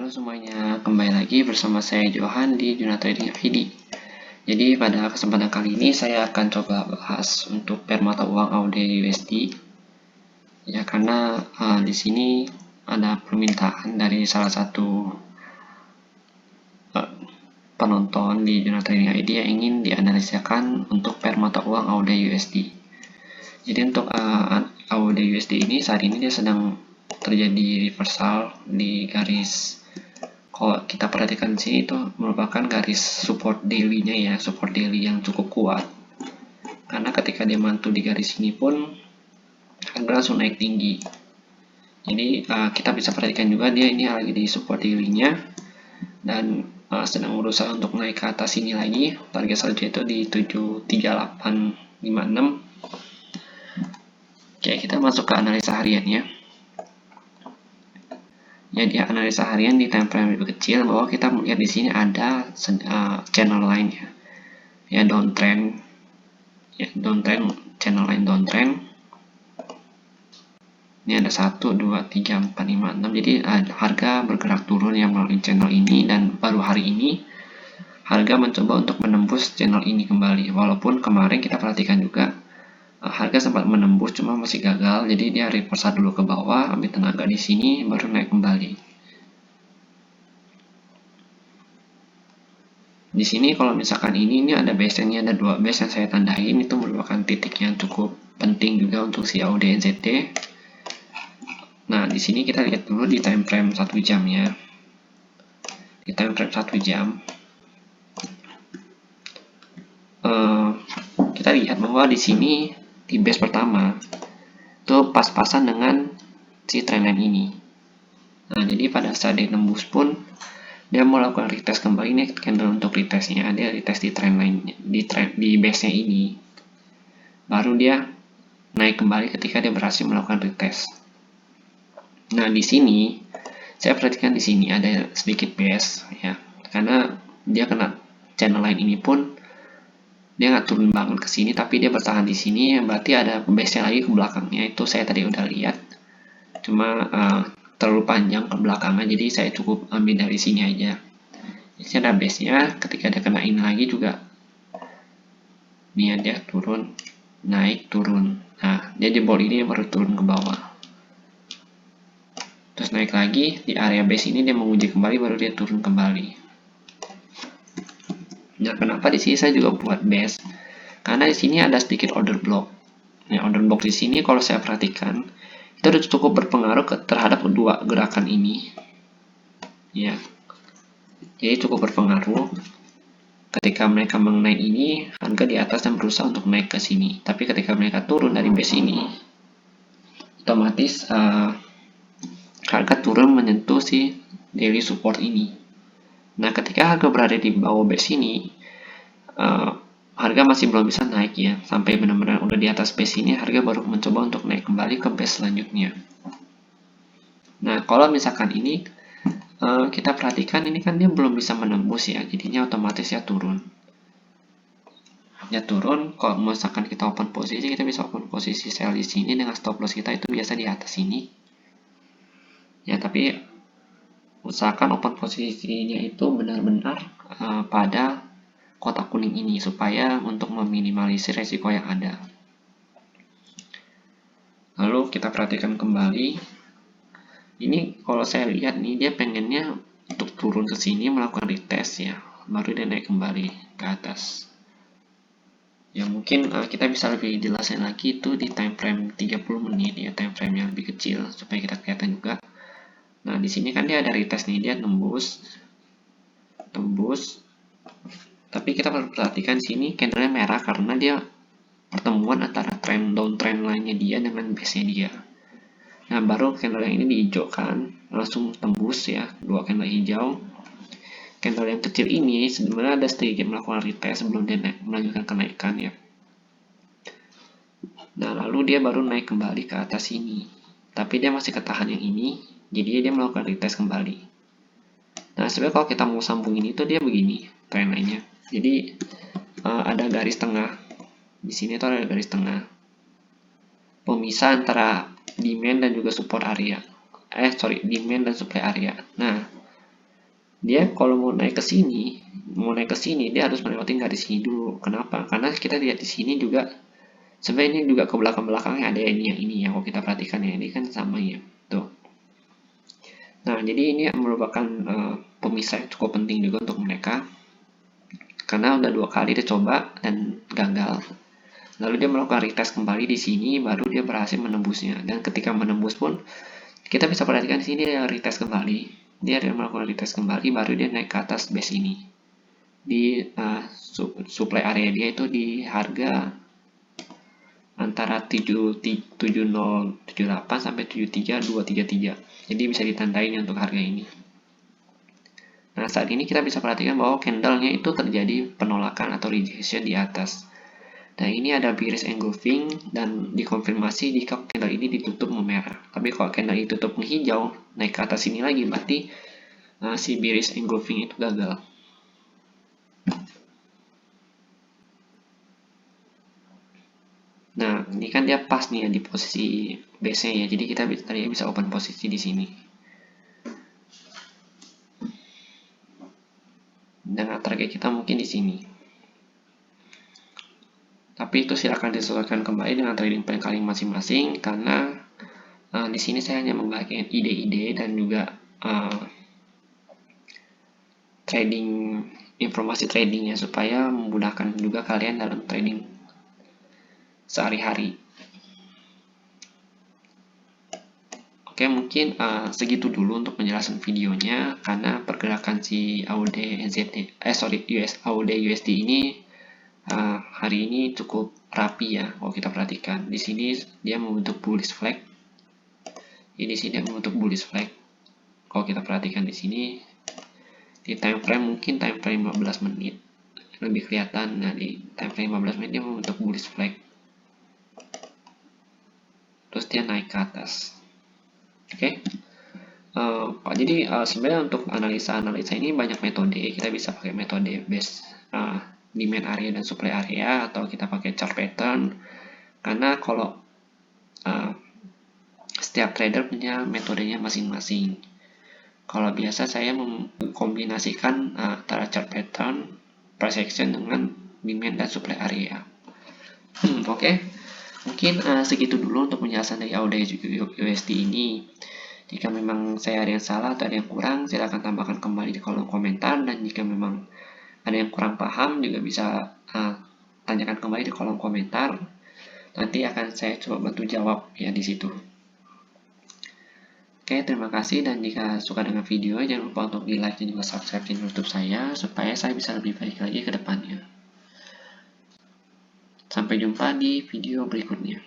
Halo semuanya, kembali lagi bersama saya Johan di Juna Trading ID. Jadi pada kesempatan kali ini saya akan coba bahas untuk pair mata uang AUD USD. Ya karena di sini ada permintaan dari salah satu penonton di Juna Trading ID yang ingin dianalisakan untuk pair mata uang AUD USD. Jadi untuk AUD USD ini saat ini dia sedang terjadi reversal di garis, kalau kita perhatikan di sini itu merupakan garis support daily-nya ya, support daily yang cukup kuat. Karena ketika dia mantul di garis ini pun harga langsung naik tinggi. Jadi kita bisa perhatikan juga dia ini lagi di support daily-nya dan sedang berusaha untuk naik ke atas ini lagi. Target selanjutnya itu di 73856. Oke, kita masuk ke analisa hariannya. Ya, di analisa harian di time frame lebih kecil bahwa kita melihat di sini ada channel line ya, downtrend ya, downtrend, channel line downtrend. Ini ada 1 2 3 4 5 6. Jadi harga bergerak turun yang melalui channel ini, dan baru hari ini harga mencoba untuk menembus channel ini kembali. Walaupun kemarin kita perhatikan juga harga sempat menembus cuma masih gagal, jadi dia reversal dulu ke bawah, ambil tenaga di sini baru naik kembali. Di sini kalau misalkan ini ada base-nya, ada dua base yang saya tandain, itu merupakan titik yang cukup penting juga untuk si AUD NZD. Nah, di sini kita lihat dulu di time frame 1 jam ya. Di time frame 1 jam kita lihat bahwa di sini di base pertama itu pas-pasan dengan si trendline ini. Nah, jadi pada saat dia nembus pun dia melakukan retest kembali nih, candle untuk retestnya dia retest di trendline di base nya ini, baru dia naik kembali ketika dia berhasil melakukan retest. Nah, di sini saya perhatikan di sini ada sedikit bias ya, karena dia kena channel line ini pun dia nggak turun banget ke sini, tapi dia bertahan di sini, berarti ada base-nya lagi ke belakangnya. Itu saya tadi udah lihat, cuma terlalu panjang ke belakangnya, jadi saya cukup ambil dari sini aja. Di sini ada base-nya, ketika dia kena ini lagi juga, nih dia turun, naik, turun. Nah, dia jebol ini baru turun ke bawah. Terus naik lagi, di area base ini dia menguji kembali, baru dia turun kembali. Nah, kenapa di sini saya juga buat base? Karena di sini ada sedikit order block. Nah, order block di sini kalau saya perhatikan itu cukup berpengaruh terhadap kedua gerakan ini. Ya. Jadi cukup berpengaruh. Ketika mereka mengenai ini, harga di atas dan berusaha untuk naik ke sini. Tapi ketika mereka turun dari base ini, otomatis harga turun menyentuh si daily support ini. Nah, ketika harga berada di bawah base ini, harga masih belum bisa naik ya, sampai benar-benar udah di atas base ini, harga baru mencoba untuk naik kembali ke base selanjutnya. Nah, kalau misalkan ini kita perhatikan, ini kan dia belum bisa menembus ya, jadinya otomatis ya turun. Ya turun. Kalau misalkan kita open posisi, kita bisa open posisi sell di sini dengan stop loss kita itu biasa di atas ini. Ya, tapi usahakan open posisinya itu benar-benar pada kotak kuning ini, supaya untuk meminimalisir resiko yang ada. Lalu kita perhatikan kembali, ini kalau saya lihat nih, dia pengennya untuk turun ke sini melakukan retest ya, baru dia naik kembali ke atas. Ya, mungkin kita bisa lebih jelasin lagi itu di time frame 30 menit ya, time frame yang lebih kecil supaya kita kelihatan juga. Nah, di sini kan dia ada retest nih, dia tembus. Tapi kita perlu perhatikan sini candlenya merah karena dia pertemuan antara downtrend line-nya dia dengan base-nya dia. Nah, baru candle yang ini dihijaukan, langsung tembus ya, dua candle hijau. Candle yang kecil ini sebenarnya ada sedikit melakukan retest sebelum dia melanjutkan kenaikan ya. Nah, lalu dia baru naik kembali ke atas ini. Tapi dia masih ketahan yang ini, jadi dia melakukan retest kembali. Nah, sebenarnya kalau kita mau sambungin itu dia begini trend line-nya. Jadi ada garis tengah. Di sini tuh ada garis tengah. Pemisah antara demand dan juga support area. Demand dan supply area. Nah, Dia kalau mau naik ke sini, dia harus melewati garis ini dulu. Kenapa? Karena kita lihat di sini juga sebenarnya ini juga ke belakang-belakangnya ada ini yang ini ya. Kalau kita perhatikan ya, ini kan sama ya. Tuh. Nah, jadi ini merupakan pemisah yang cukup penting juga untuk mereka. Karena udah 2 kali dia coba dan gagal. Lalu dia melakukan retest kembali di sini, baru dia berhasil menembusnya. Dan ketika menembus pun, kita bisa perhatikan di sini dia retest kembali. Dia melakukan retest kembali, baru dia naik ke atas base ini. Di supply area dia itu di harga antara 7078 sampai 73233. Jadi bisa ditandain untuk harga ini. Nah, saat ini kita bisa perhatikan bahwa candle-nya itu terjadi penolakan atau rejection di atas. Nah, ini ada bearish engulfing dan dikonfirmasi jika candle ini ditutup memerah. Tapi kalau candle ini tutup menghijau, naik ke atas ini lagi, berarti si bearish engulfing itu gagal. Nah, ini kan dia pas nih ya di posisi base-nya ya. Jadi kita bisa open posisi di sini. Dengan target kita mungkin di sini. Tapi itu silakan disesuaikan kembali dengan trading plan kalian masing-masing karena di sini saya hanya membagikan ide-ide dan juga trading informasi tradingnya supaya memudahkan juga kalian dalam trading sehari-hari. Oke, mungkin segitu dulu untuk penjelasan videonya karena pergerakan si AUD USD ini hari ini cukup rapi ya. Kalau kita perhatikan di sini dia membentuk bullish flag. Di sini dia membentuk bullish flag. Kalau kita perhatikan di sini di time frame mungkin time frame 15 menit lebih kelihatan. Nah, di time frame 15 menit dia membentuk bullish flag. Terus dia naik ke atas. Oke. Jadi sebenarnya untuk analisa ini banyak metode. Kita bisa pakai metode base demand area dan supply area, atau kita pakai chart pattern. Karena kalau setiap trader punya metodenya masing-masing. Kalau biasa saya mengkombinasikan antara chart pattern, price action dengan demand dan supply area. Oke. Mungkin segitu dulu untuk penjelasan dari AUD USD ini. Jika memang saya ada yang salah atau ada yang kurang, silahkan tambahkan kembali di kolom komentar. Dan jika memang ada yang kurang paham, juga bisa tanyakan kembali di kolom komentar. Nanti akan saya coba bantu jawab ya di situ. Oke, terima kasih. Dan jika suka dengan video, jangan lupa untuk di like dan juga subscribe channel YouTube saya, supaya saya bisa lebih baik lagi ke depannya. Sampai jumpa di video berikutnya.